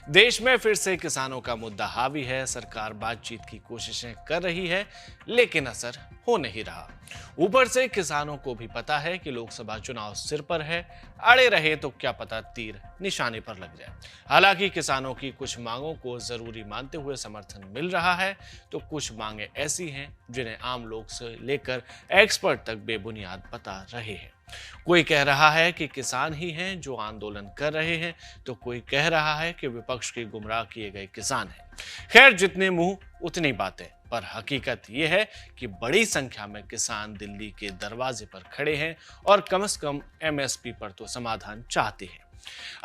देश में फिर से किसानों का मुद्दा हावी है। सरकार बातचीत की कोशिशें कर रही है, लेकिन असर हो नहीं रहा। ऊपर से किसानों को भी पता है कि लोकसभा चुनाव सिर पर है। अड़े रहे तो क्या पता तीर निशाने पर लग जाए। हालांकि किसानों की कुछ मांगों को जरूरी मानते हुए समर्थन मिल रहा है, तो कुछ मांगे ऐसी हैं जिन्हें आम लोग से लेकर एक्सपर्ट तक बेबुनियाद बता रहे हैं। कोई कह रहा है कि किसान ही हैं जो आंदोलन कर रहे हैं, तो कोई कह रहा है कि विपक्ष के गुमराह किए गए किसान हैं। खैर, जितने मुंह उतनी बातें, पर हकीकत यह है कि बड़ी संख्या में किसान दिल्ली के दरवाजे पर खड़े हैं और कम से कम एमएसपी पर तो समाधान चाहते हैं।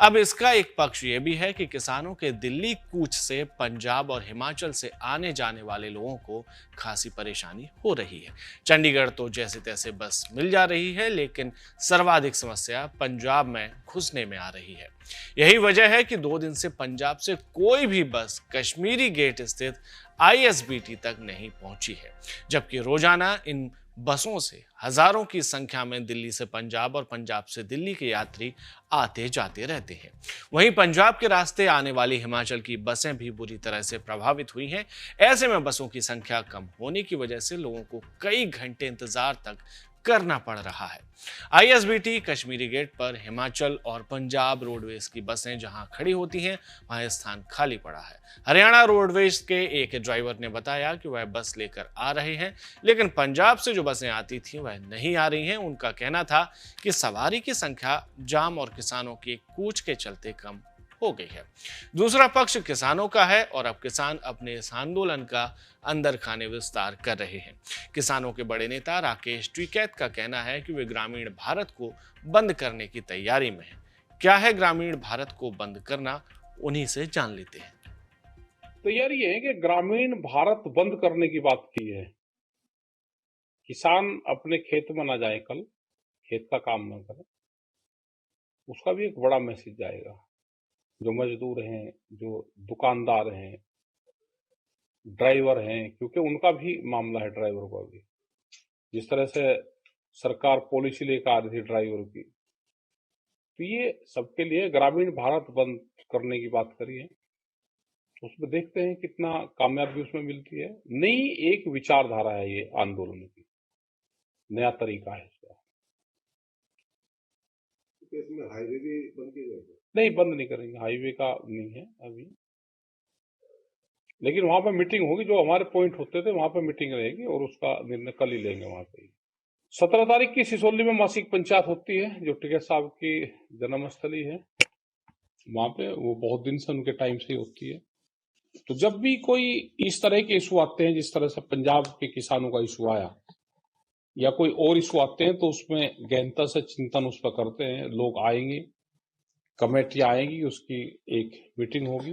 अब इसका एक पक्ष यह भी है कि किसानों के दिल्ली कूच से पंजाब और हिमाचल से आने जाने वाले लोगों को खासी परेशानी हो रही है। चंडीगढ़ तो जैसे तैसे बस मिल जा रही है, लेकिन सर्वाधिक समस्या पंजाब में घुसने में आ रही है। यही वजह है कि 2 दिन से पंजाब से कोई भी बस कश्मीरी गेट स्थित आईएसबीटी तक नहीं पहुंची है, जबकि रोजाना इन बसों से हजारों की संख्या में दिल्ली से पंजाब और पंजाब से दिल्ली के यात्री आते जाते रहते हैं। वहीं पंजाब के रास्ते आने वाली हिमाचल की बसें भी बुरी तरह से प्रभावित हुई हैं। ऐसे में बसों की संख्या कम होने की वजह से लोगों को कई घंटे इंतजार तक करना पड़ रहा है। आईएसबीटी कश्मीरी गेट पर हिमाचल और पंजाब रोडवेज की बसें जहां खड़ी होती हैं, वहां स्थान खाली पड़ा है। हरियाणा रोडवेज के एक ड्राइवर ने बताया कि वह बस लेकर आ रहे हैं, लेकिन पंजाब से जो बसें आती थी वह नहीं आ रही हैं। उनका कहना था कि सवारी की संख्या जाम और किसानों के कूच के चलते कम हो गई है। दूसरा पक्ष किसानों का है और अब किसान अपने इस आंदोलन का अंदर खाने विस्तार कर रहे हैं। किसानों के बड़े नेता राकेश टिकैत का कहना है कि वे ग्रामीण भारत को बंद करने की तैयारी में हैं। क्या है ग्रामीण भारत को बंद करना, उन्हीं से जान लेते हैं। तैयारी ये है कि ग्रामीण भारत बंद करने की बात की है। किसान अपने खेत में ना जाए, कल खेत का काम ना करे, उसका भी एक बड़ा मैसेज जाएगा। जो मजदूर हैं, जो दुकानदार हैं, ड्राइवर हैं, क्योंकि उनका भी मामला है, ड्राइवर का भी। जिस तरह से सरकार पॉलिसी लेकर आ रही थी ड्राइवर की, तो ये सबके लिए ग्रामीण भारत बंद करने की बात करी है। तो उसमें देखते हैं कितना कामयाबी उसमें मिलती है। नई एक विचारधारा है ये आंदोलन की, नया तरीका है इसका। इसमें हाईवे भी बंद किए जाएंगे? नहीं, बंद नहीं करेंगे, हाईवे का नहीं है अभी, लेकिन वहां पर मीटिंग होगी। जो हमारे पॉइंट होते थे वहां पर मीटिंग रहेगी और उसका निर्णय कल ही लेंगे वहां पे। 17 तारीख की सिसोली में मासिक पंचायत होती है, जो टिकैत साहब की जन्मस्थली है। वहां पे वो बहुत दिन से उनके टाइम से ही होती है। तो जब भी कोई इस तरह के इशू आते हैं, जिस तरह से पंजाब के किसानों का इशू आया या कोई और इशू आते हैं, तो उसमें गहनता से चिंतन उस पर करते हैं। लोग आएंगे, कमेटी आएगी, उसकी एक मीटिंग होगी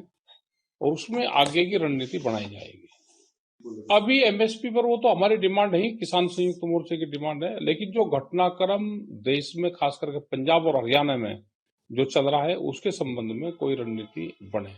और उसमें आगे की रणनीति बनाई जाएगी। अभी एमएसपी पर वो तो हमारी डिमांड नहीं, किसान संयुक्त मोर्चे की डिमांड है, लेकिन जो घटनाक्रम देश में खास करके पंजाब और हरियाणा में जो चल रहा है, उसके संबंध में कोई रणनीति बने।